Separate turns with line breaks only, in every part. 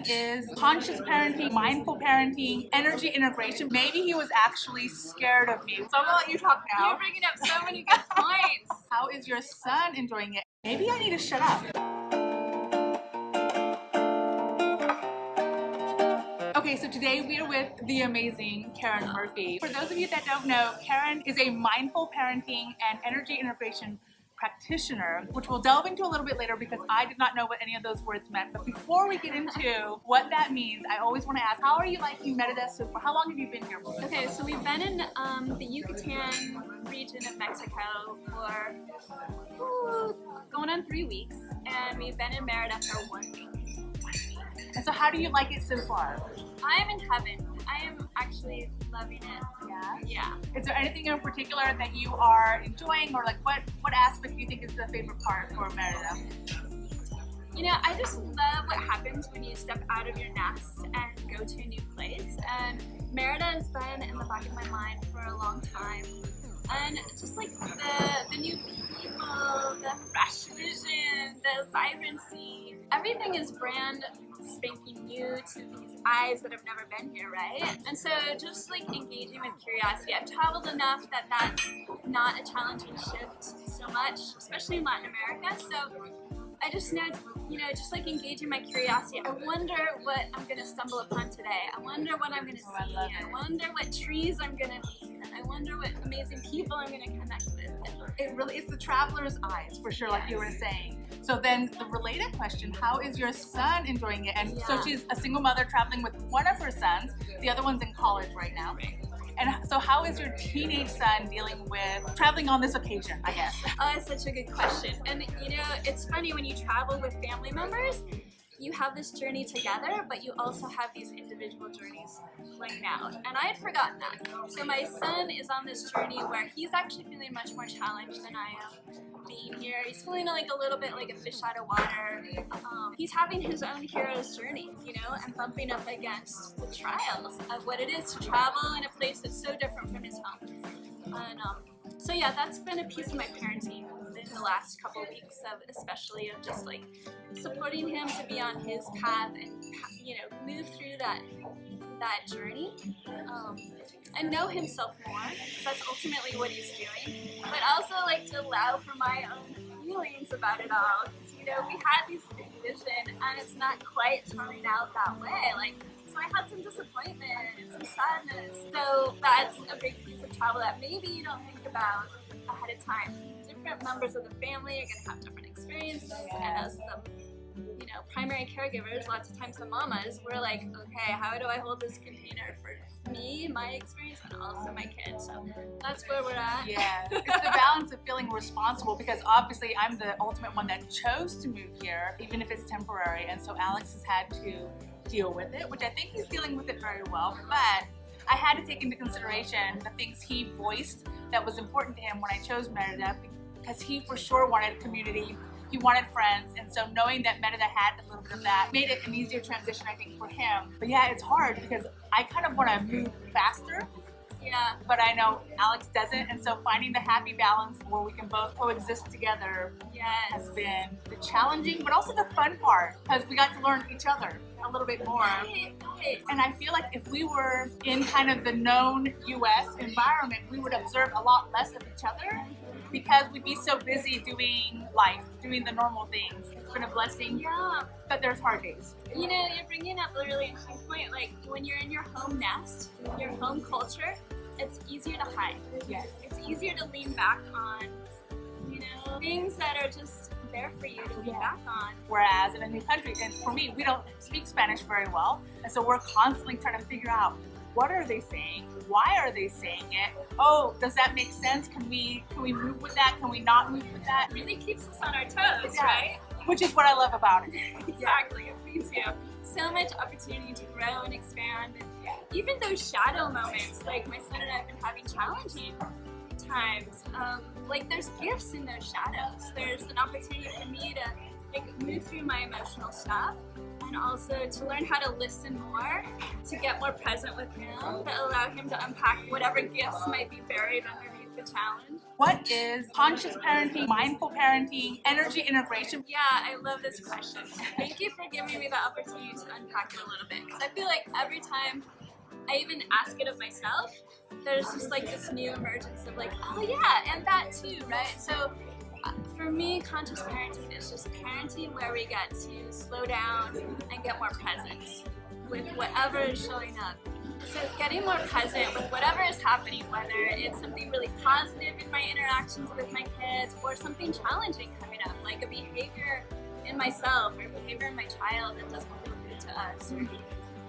is conscious parenting, mindful parenting, energy integration. Maybe he was actually scared of me. So I'm gonna let you talk now.
You're bringing up so many good points.
How is your son enjoying it? Maybe I need to shut up. Okay, so today we are with the amazing Karen Murphy. For those of you that don't know, Karen is a mindful parenting and energy integration practitioner, which we'll delve into a little bit later because I did not know what any of those words meant. But before we get into what that means, I always want to ask, how are you liking Merida so far? How long have you been here for?
Okay, so we've been in the Yucatan region of Mexico for going on 3 weeks, and we've been in Merida for 1 week.
And so how do you like it so far?
I am in heaven. I am actually loving it.
Yeah?
Yeah.
Is there anything in particular that you are enjoying, or like what aspect do you think is the favorite part for Merida?
You know, I just love what happens when you step out of your nest and go to a new place. And Merida has been in the back of my mind for a long time. And just like the new people, the fresh vision, the vibrancy, everything is brand spanking new to these eyes that have never been here, right? And so just like engaging with curiosity. I've traveled enough that that's not a challenging shift so much, especially in Latin America. So I just know, you know, just like engaging my curiosity. I wonder what I'm gonna stumble upon today. I wonder what I'm gonna see. I wonder what trees I'm gonna meet. I wonder what amazing people I'm gonna connect with.
It really is the traveler's eyes, for sure, like you were saying. So then the related question, how is your son enjoying it? And so she's a single mother traveling with one of her sons. The other one's in college right now. And so how is your teenage son dealing with traveling on this occasion, I guess?
Oh, that's such a good question. And you know, it's funny when you travel with family members, you have this journey together, but you also have these individual journeys playing out. And I had forgotten that. So my son is on this journey where he's actually feeling much more challenged than I am being here. He's feeling like a little bit like a fish out of water. He's having his own hero's journey, you know, and bumping up against the trials of what it is to travel in a place that's so different from his home. And so yeah, that's been a piece of my parenting in the last couple of weeks, of especially of just like supporting him to be on his path and, you know, move through that journey and know himself more, because that's ultimately what he's doing. But also like to allow for my own feelings about it all. Because, you know, we had these big vision and it's not quite turning out that way. Like, so I had some disappointment and some sadness. So that's a big piece of travel that maybe you don't think about ahead of time. Different members of the family are going to have different experiences, and as the, you know, primary caregivers, lots of times the mamas, we're like, okay, how do I hold this container for me, my experience, and also my kids? So that's where we're at.
Yeah, it's the balance of feeling responsible, because obviously I'm the ultimate one that chose to move here, even if it's temporary, and so Alex has had to deal with it, which I think he's dealing with it very well, but I had to take into consideration the things he voiced that was important to him when I chose Merida, because he for sure wanted community, he wanted friends, and so knowing that Merida had a little bit of that made it an easier transition, I think, for him. But yeah, it's hard because I kind of want to move faster.
Yeah.
But I know Alex doesn't, and so finding the happy balance where we can both coexist together has been the challenging, but also the fun part, because we got to learn each other a little bit more.
Right.
And I feel like if we were in kind of the known U.S. environment, we would observe a lot less of each other, because we'd be so busy doing life, doing the normal things. It's been a blessing.
Yeah.
But there's hard days.
You know, you're bringing up a really interesting point. Like, when you're in your home nest, your home culture, it's easier to hide.
Yes.
It's easier to lean back on, you know, things that are just there for you to lean back on.
Whereas in a new country, and for me, we don't speak Spanish very well, and so we're constantly trying to figure out, what are they saying? Why are they saying it? Oh, does that make sense? Can we move with that? Can we not move with that?
It really keeps us on our toes, right?
Which is what I love about it.
Exactly, me too. So much opportunity to grow and expand, and even those shadow moments, like my son and I have been having challenging times. Like, there's gifts in those shadows. There's an opportunity for me to like move through my emotional stuff, and also to learn how to listen more, to get more present with him, to allow him to unpack whatever gifts might be buried underneath The challenge.
What is conscious parenting, mindful parenting, energy integration?
Yeah, I love this question. Thank you for giving me the opportunity to unpack it a little bit, because I feel like every time I even ask it of myself, there's just like this new emergence of like, oh yeah, and that too, right? So for me, conscious parenting is just parenting where we get to slow down and get more present with whatever is showing up. So getting more present with whatever is happening, whether it's something really positive in my interactions with my kids or something challenging coming up, like a behavior in myself or a behavior in my child that doesn't feel good to us, or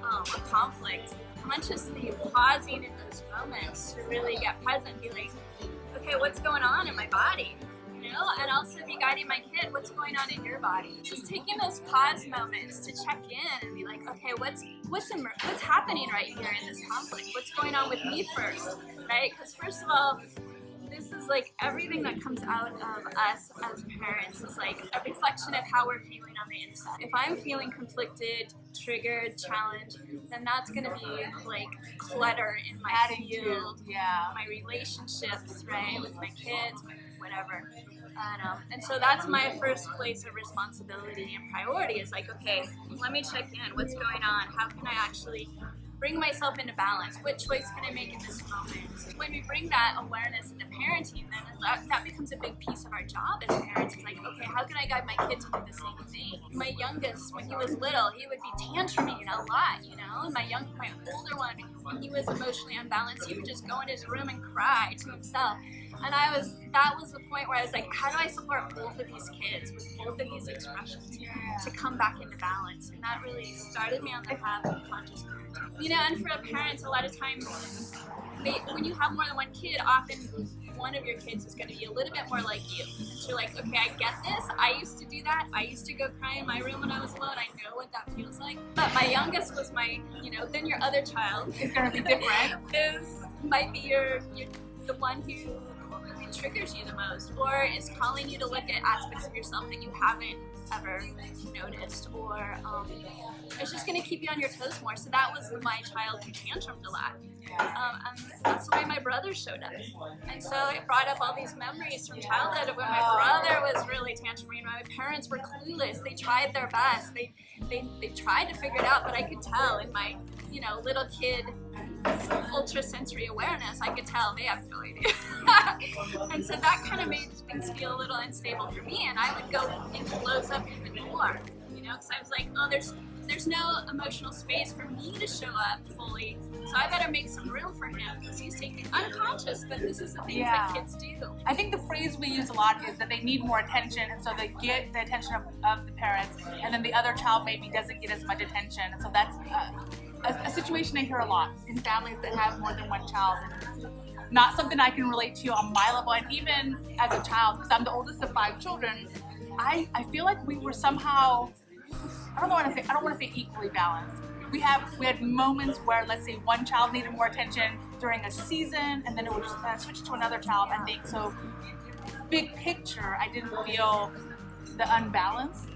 a conflict. Consciously pausing in those moments to really get present, be like, okay, what's going on in my body? You know, and also be guiding my kid, what's going on in your body? Just taking those pause moments to check in and be like, okay, what's happening right here in this conflict? What's going on with me first, right? Because first of all, this is like everything that comes out of us as parents is like a reflection of how we're feeling on the inside. If I'm feeling conflicted, triggered, challenged, then that's gonna be like clutter in my field, my relationships, right, with my kids, whatever. And so that's my first place of responsibility and priority is like, okay, let me check in. What's going on? How can I actually bring myself into balance? What choice can I make in this moment? When we bring that awareness into parenting, then that becomes a big piece of our job as parents. It's like, okay, how can I guide my kid to do the same thing? My youngest, when he was little, he would be tantruming a lot, you know? And my older one, when he was emotionally unbalanced, he would just go in his room and cry to himself. And that was the point where I was like, how do I support both of these kids with both of these expressions to come back into balance? And that really started me on the path of conscious parenting. You know, and for parents, a lot of times, when you have more than one kid, often one of your kids is going to be a little bit more like you. So you're like, okay, I get this. I used to do that. I used to go cry in my room when I was alone. I know what that feels like. But my youngest was then your other child
is going to be different.
Might be the one who triggers you the most, or is calling you to look at aspects of yourself that you haven't ever noticed, or it's just going to keep you on your toes more. So that was my child who tantrumed a lot. And that's the way my brother showed up. And so it brought up all these memories from childhood of when my brother was really tantruming. My parents were clueless. They tried their best. They tried to figure it out, but I could tell in my little kid ultra sensory awareness, I could tell they have no idea. And so that kind of made things feel a little unstable for me, and I would go and close up even more, because I was like, oh, there's no emotional space for me to show up fully, so I better make some room for him because he's taking unconscious, but this is the things that kids do.
I think the phrase we use a lot is that they need more attention, and so they get the attention of the parents, and then the other child maybe doesn't get as much attention, and so that's a situation I hear a lot in families that have more than one child. Not something I can relate to on my level, and even as a child, because I'm the oldest of 5 children, I feel like we were somehow, I don't want to say equally balanced. We had moments where, let's say, one child needed more attention during a season, and then it would just switch to another child. I think so. Big picture, I didn't feel the unbalance.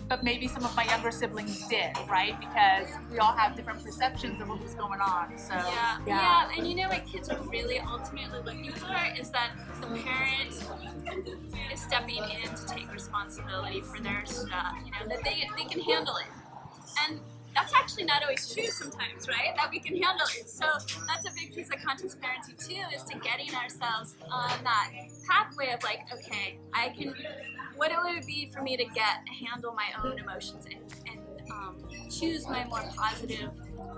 But maybe some of my younger siblings did, right? Because we all have different perceptions of what was going on. So
yeah. And what kids are really ultimately looking for is that the parent is stepping in to take responsibility for their stuff. That they can handle it. And that's actually not always true sometimes, right? That we can handle it. So that's a big piece of conscious parenting too, is to getting ourselves on that pathway of like, okay, what it would be for me to handle my own emotions and choose my more positive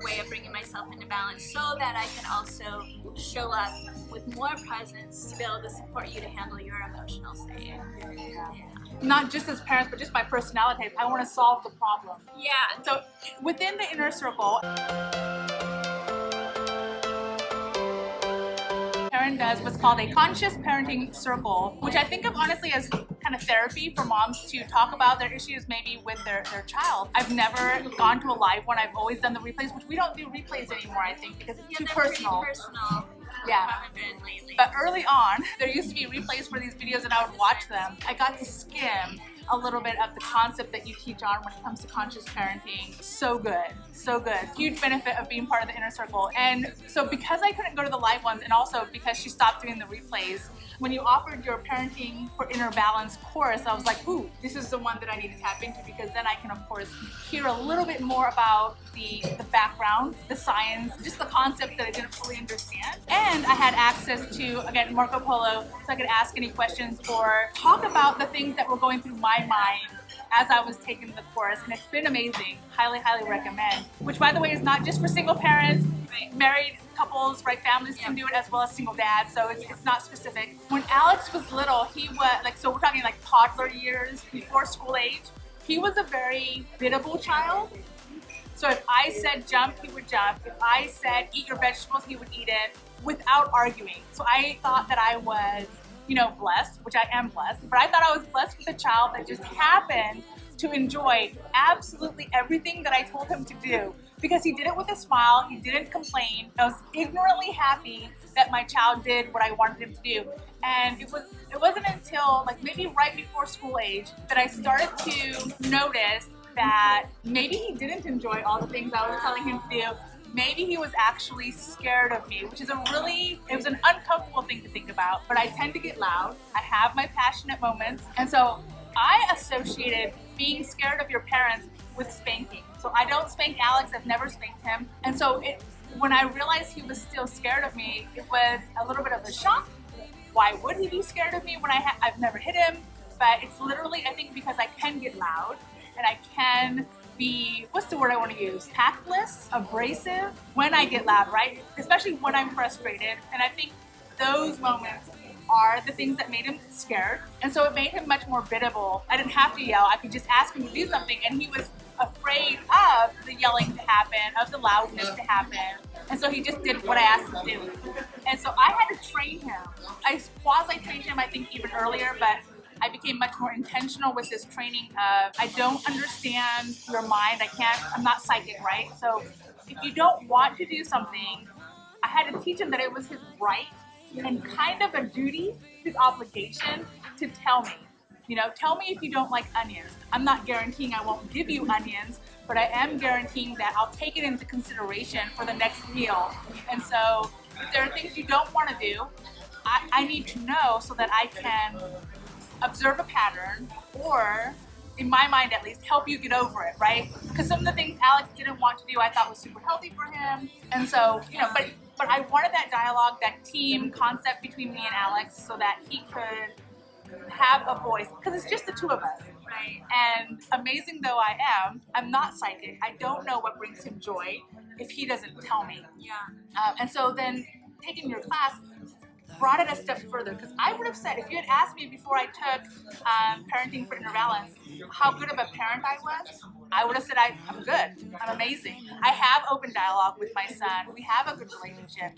way of bringing myself into balance, so that I can also show up with more presence to be able to support you to handle your emotional state.
Not just as parents, but just my personality. I want to solve the problem.
Yeah.
So within the inner circle, Karen does what's called a conscious parenting circle, which I think of honestly as kind of therapy for moms to talk about their issues maybe with their child. I've never gone to a live one. I've always done the replays, which we don't do replays anymore, I think, because it's too personal. Yeah. But early on, there used to be replays for these videos and I would watch them. I got to skim a little bit of the concept that you teach on when it comes to conscious parenting. So good. so good. Huge benefit of being part of the inner circle. And so because I couldn't go to the live ones, and also because she stopped doing the replays, when you offered your Parenting for Inner Balance course, I was like, ooh, this is the one that I need to tap into, because then I can, of course, hear a little bit more about the background, the science, just the concept that I didn't fully understand. And I had access to, again, Marco Polo, so I could ask any questions or talk about the things that were going through my mind as I was taking the course, and it's been amazing. Highly, highly recommend. Which, by the way, is not just for single parents, right? Married couples, right? Families can do it as well as single dads, so it's not specific. When Alex was little, he was like, so we're talking like toddler years, before school age, he was a very biddable child. So if I said jump, he would jump. If I said eat your vegetables, he would eat it without arguing. So I thought that I was, blessed, which I am blessed, but I thought I was blessed with a child that just happened to enjoy absolutely everything that I told him to do, because he did it with a smile. He didn't complain. I was ignorantly happy that my child did what I wanted him to do. And it wasn't until like maybe right before school age that I started to notice that maybe he didn't enjoy all the things I was telling him to do. Maybe he was actually scared of me, which is it was an uncomfortable thing to think about, but I tend to get loud. I have my passionate moments. And so I associated being scared of your parents with spanking. So I don't spank Alex, I've never spanked him. And so when I realized he was still scared of me, it was a little bit of a shock. Why would he be scared of me when I've never hit him? But it's literally, I think, because I can get loud and I can be, what's the word I want to use? Tactless, abrasive when I get loud, right? Especially when I'm frustrated. And I think those moments are the things that made him scared. And so it made him much more biddable. I didn't have to yell. I could just ask him to do something, and he was afraid of the yelling to happen, of the loudness to happen. And so he just did what I asked him to do. And so I had to train him. I quasi-trained him, I think, even earlier, but I became much more intentional with this training of, I don't understand your mind. I'm not psychic, right? So if you don't want to do something, I had to teach him that it was his right and kind of a duty, his obligation to tell me. Tell me if you don't like onions. I'm not guaranteeing I won't give you onions, but I am guaranteeing that I'll take it into consideration for the next meal. And so if there are things you don't want to do, I need to know so that I can observe a pattern, or in my mind at least, help you get over it, right? Because some of the things Alex didn't want to do I thought was super healthy for him. And so, but I wanted that dialogue, that team concept between me and Alex, so that he could have a voice, because it's just the two of us, right? And amazing though I am, I'm not psychic. I don't know what brings him joy if he doesn't tell me. Yeah. And so then taking your class brought it a step further, because I would have said, if you had asked me before I took Parenting for Inner Balance how good of a parent I was, I would have said I'm good, I'm amazing. I have open dialogue with my son, we have a good relationship,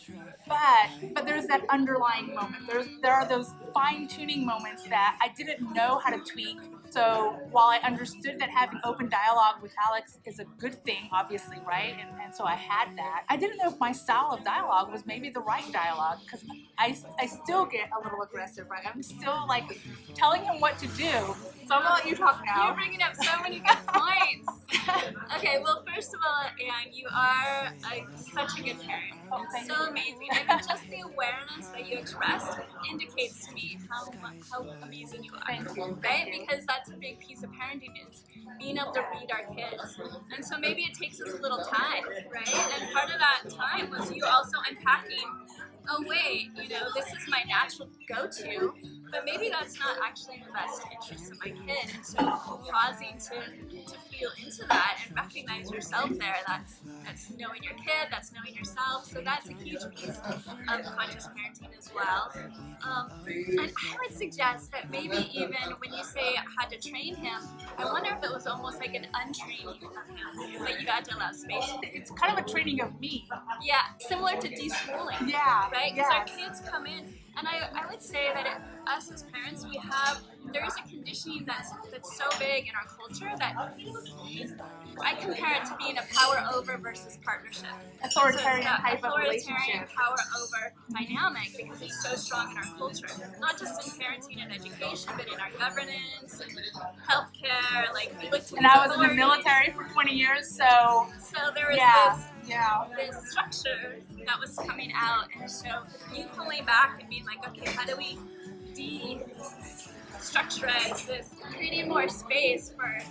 but there's that underlying moment. There are those fine-tuning moments that I didn't know how to tweak. So while I understood that having open dialogue with Alex is a good thing, obviously, right? And so I had that. I didn't know if my style of dialogue was maybe the right dialogue, because I still get a little aggressive, right? I'm still like telling him what to do. So I'm gonna let you talk now.
You're bringing up so many good points. Okay, well, first of all, Anne, you are such a good parent. It's so amazing. I mean, just the awareness that you expressed indicates to me how amazing you are.
Thank you.
Right? Because that's a big piece of parenting, is being able to read our kids. And so maybe it takes us a little time, right? And part of that time was you also unpacking, oh wait, this is my natural go-to, but maybe that's not actually in the best interest of my kid. And so pausing to feel into that and recognize yourself there, that's knowing your kid, that's knowing yourself. So that's a huge piece of conscious parenting as well. And I would suggest that maybe even when you say I had to train him, I wonder if it was almost like an untraining of him, that you had to allow space.
It's kind of a training of me.
Yeah, similar to deschooling.
Yeah.
Right? Because our kids come in, and I would say that us as parents, we have there's a conditioning that's so big in our culture that I compare it to being a power over versus partnership.
Authoritarian type of
authoritarian
relationship.
power over dynamic, because it's so strong in our culture. Not just in parenting and education, but in our governance and healthcare. Like we look to
And I was in the military for 20 years, so
there was this structure that was coming out, and so you pulling back and being like, okay, how do we de-structurize this, creating more space for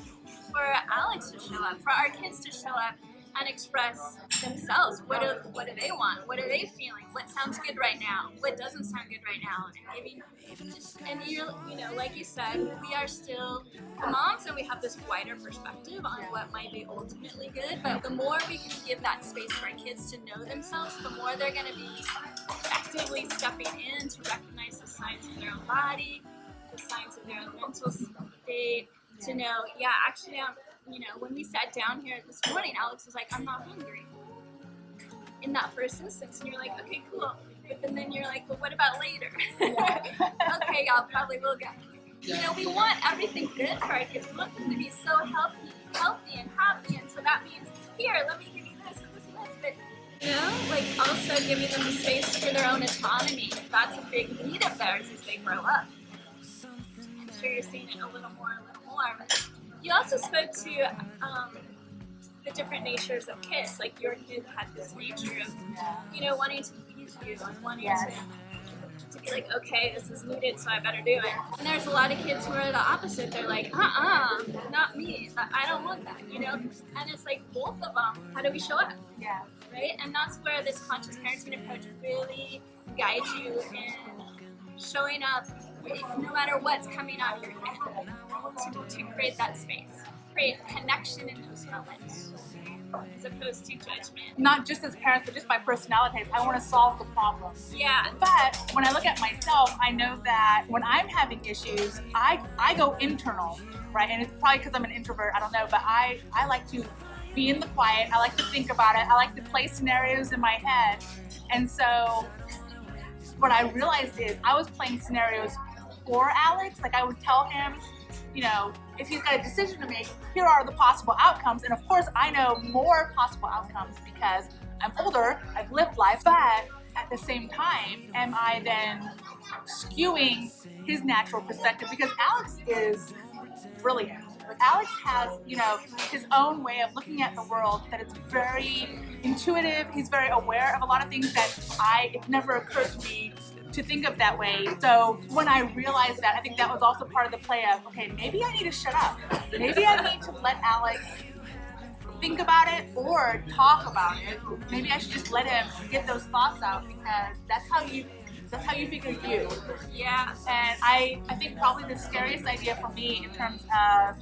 Alex to show up, for our kids to show up and express themselves. What do they want? What are they feeling? What sounds good right now? What doesn't sound good right now? And you know, like you said, we are still the moms, and we have this wider perspective on what might be ultimately good. But the more we can give that space for our kids to know themselves, the more they're going to be actively stepping in to recognize the signs of their own body, the signs of their own mental state. To know, actually, you know, when we sat down here this morning, Alex was like, I'm not hungry. In that first instance, and you're like, okay, cool. But then you're like, well, what about later? Okay, y'all probably will get. You know, we want everything good for our kids. We want them to be so healthy and happy. And so that means, here, let me give you this and this and this. But, you know, like also giving them the space for their own autonomy. That's a big need of theirs as they grow up. I'm sure you're seeing it a little more. You also spoke to the different natures of kids. Like your kid had this nature of, you know, wanting to please you and wanting to be like, okay, this is needed, so I better do it. And there's a lot of kids who are the opposite. They're like, not me. I don't want that, you know? And it's like both of them. How do we show up?
Yeah.
Right? And that's where this conscious parenting approach really guides you in showing up, no matter what's coming out of your head, to create that space, create connection in those moments, as opposed to judgment.
Not just as parents, but just by personality. I want to solve the problem.
Yeah.
But when I look at myself, I know that when I'm having issues, I go internal, right? And it's probably because I'm an introvert, I don't know, but I like to be in the quiet. I like to think about it. I like to play scenarios in my head. And so what I realized is I was playing scenarios for Alex. Like I would tell him, you know, if he's got a decision to make, here are the possible outcomes. And of course, I know more possible outcomes because I'm older, I've lived life, but at the same time, am I then skewing his natural perspective? Because Alex is brilliant. Alex has, you know, his own way of looking at the world that it's very intuitive. He's very aware of a lot of things that it never occurred to me to think of that way. So when I realized that, I think that was also part of the play of, okay, maybe I need to shut up. Maybe I need to let Alex think about it or talk about it. Maybe I should just let him get those thoughts out, because that's how you figure you.
Yeah.
And I think probably the scariest idea for me in terms of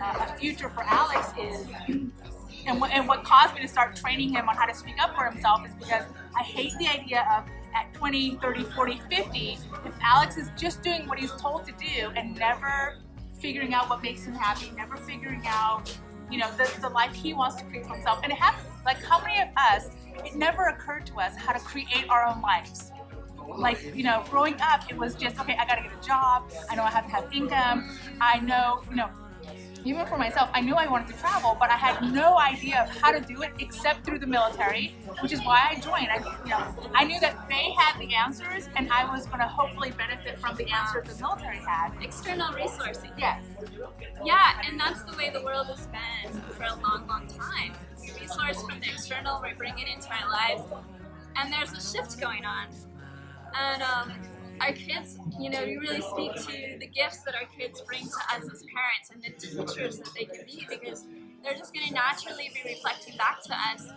a future for Alex is, and what caused me to start training him on how to speak up for himself is because I hate the idea of at 20, 30, 40, 50, if Alex is just doing what he's told to do and never figuring out what makes him happy, never figuring out, you know, the life he wants to create for himself. And it happens, like how many of us, it never occurred to us how to create our own lives. Like, you know, growing up, it was just, okay, I gotta get a job, I know I have to have income, I know, you know, even for myself, I knew I wanted to travel, but I had no idea of how to do it except through the military, which is why I joined. I knew that they had the answers, and I was going to hopefully benefit from the answers the military had.
External resourcing.
Yes.
Yeah, and that's the way the world has been for a long, long time. We resource from the external, we bring it into our lives, and there's a shift going on. And our kids, you know, you really speak to the gifts that our kids bring to us as parents and the teachers that they can be, because they're just going to naturally be reflecting back to us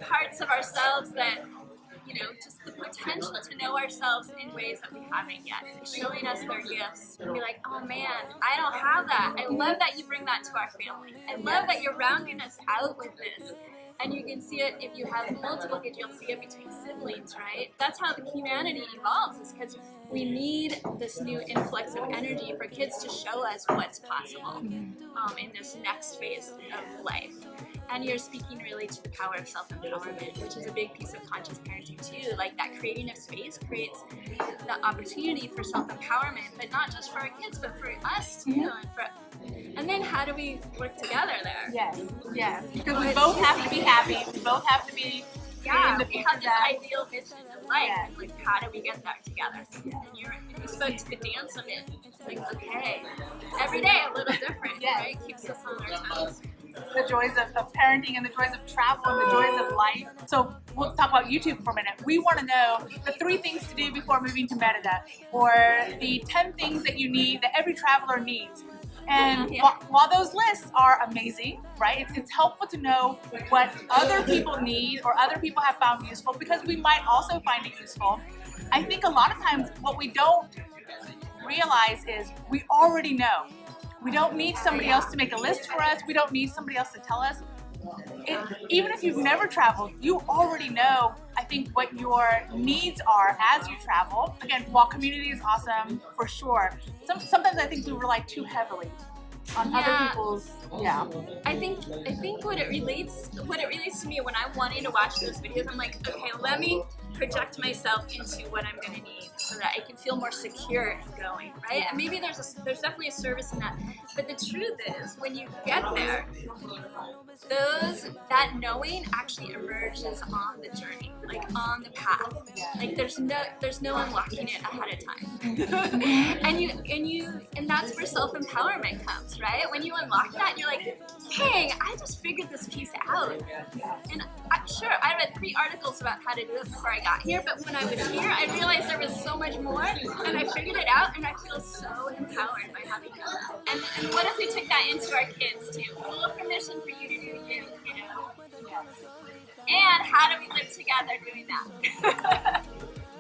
parts of ourselves that, you know, just the potential to know ourselves in ways that we haven't yet, showing us their gifts and be like, oh man, I don't have that. I love that you bring that to our family. I love that you're rounding us out with this. And you can see it if you have multiple kids, you'll see it between siblings, right? That's how the humanity evolves, is because we need this new influx of energy for kids to show us what's possible in this next phase of life. And you're speaking really to the power of self-empowerment, which is a big piece of conscious parenting too. Like that creating of space creates the opportunity for self-empowerment, but not just for our kids, but for us too. And then how do we work together there?
Yes. Because we both have to be happy. We both have to be.
We have this ideal vision of life, and like, how do we get there together? And you spoke to the dance of it. It's like, okay, every day a little different, right? It keeps us on our toes.
The joys of parenting and the joys of travel and the joys of life. So we'll talk about YouTube for a minute. We want to know the 3 things to do before moving to Merida, or the 10 things that you need, that every traveler needs. And while those lists are amazing, right, it's helpful to know what other people need or other people have found useful, because we might also find it useful. I think a lot of times what we don't realize is we already know. We don't need somebody else to make a list for us. We don't need somebody else to tell us. Even if you've never traveled, you already know, I think, what your needs are as you travel. Again, while community is awesome, for sure, sometimes I think we rely too heavily on other people's.
I think what it relates to me when I'm wanting to watch those videos, I'm like, okay, let me project myself into what I'm going to need so that I can feel more secure in going, right? And maybe there's definitely a service in that. But the truth is, when you get there, that knowing actually emerges on the journey, like on the path. Like there's no unlocking it ahead of time. and that's where self-empowerment comes, right? When you unlock that, you're like, hey, I just figured this piece out. And I read 3 articles about how to do it before I got here, but when I was here, I realized there was so much more, and I figured it out, and I feel so empowered by having done that. And what if we took that into our kids too? Full permission for you to do you, you know? And how do we live together doing that?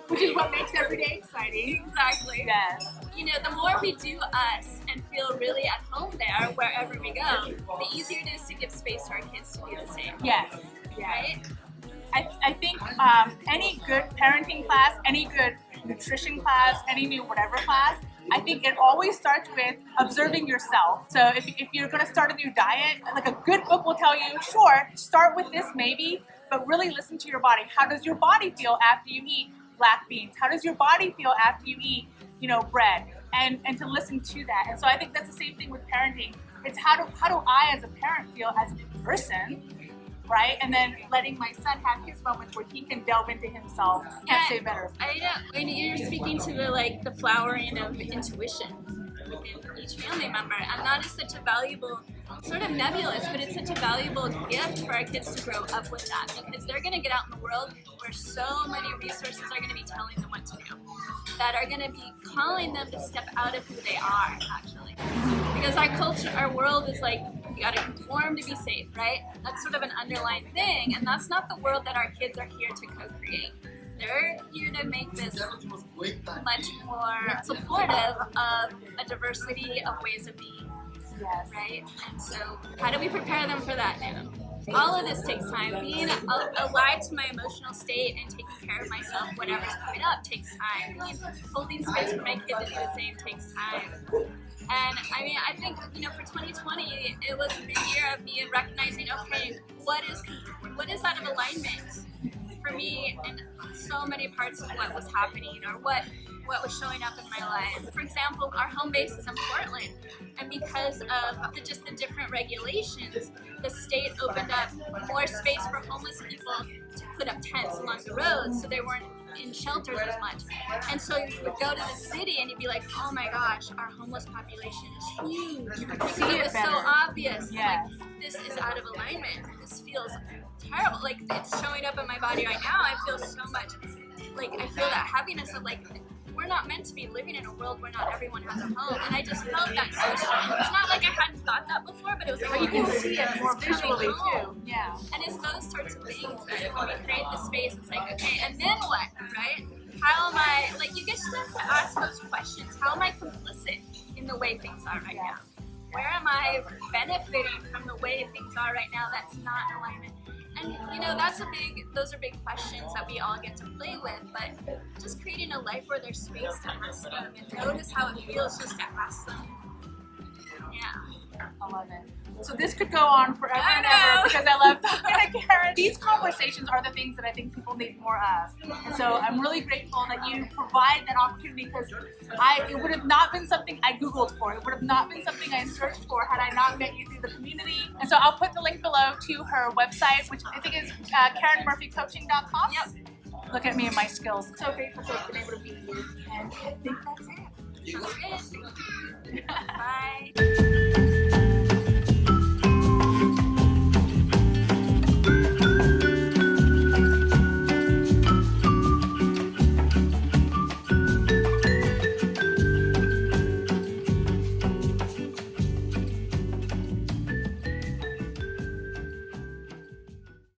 Which is what makes every day exciting.
Exactly.
Yes.
You know, the more we do us and feel really at home there, wherever we go, the easier it is to give space to our kids to do the same.
Yes.
Right?
I think any good parenting class, any good nutrition class, any new whatever class, I think it always starts with observing yourself. So if you're going to start a new diet, like a good book will tell you, sure, start with this maybe, but really listen to your body. How does your body feel after you eat black beans? How does your body feel after you eat, bread? And to listen to that. And so I think that's the same thing with parenting. It's how do I as a parent feel as a person, right? And then letting my son have his moments where he can delve into himself. Can't say better.
I know. And you're speaking to the flowering of intuition within each family member, and that is such a valuable, sort of nebulous, but it's such a valuable gift for our kids to grow up with that, because they're going to get out in the world where so many resources are going to be telling them what to do, that are going to be calling them to step out of who they are, actually. Because our culture, our world is like, you got to conform to be safe, right? That's sort of an underlying thing, and that's not the world that our kids are here to co-create. They're here to make this much more supportive of a diversity of ways of being, right? And so how do we prepare them for that now? All of this takes time. Being alive to my emotional state and taking care of myself, whatever's coming up, takes time. Holding space for my kid to do the same takes time. And I mean, I think, for 2020, it was a big year of me recognizing, okay, what is out of alignment for me in so many parts of what was happening, or what was showing up in my life. For example, our home base is in Portland, and because of just the different regulations, the state opened up more space for homeless people to put up tents along the roads, so they weren't in shelters as much. And so you would go to the city and you'd be like, oh my gosh, our homeless population is huge. Because it was so obvious. Like, this is out of alignment. This feels terrible. Like, it's showing up in my body right now. I feel so much, like, I feel that heaviness of, like, we're not meant to be living in a world where not everyone has a home. And I just felt that so strong. It's not like I hadn't thought that before, but it was like,
but you can see it more visually too. Yeah.
And it's those sorts of things that when we create the space, it's like, okay, and then what, right? How am I, like, you get to ask those questions. How am I complicit in the way things are right now? Where am I benefiting from the way things are right now that's not in alignment? And those are big questions that we all get to play with, but just creating a life where there's space to ask them and notice how it feels just to ask them. Yeah.
I love it. So this could go on forever and ever because I love talking to Karen. These conversations are the things that I think people need more of. And so I'm really grateful that you provide that opportunity because it would have not been something I Googled for. It would have not been something I searched for had I not met you through the community. And so I'll put the link below to her website, which I think is KarenMurphyCoaching.com.
Yep.
Look at me and my skills. So grateful to have been able to meet you. And I think that's it.
Sounds good. Bye.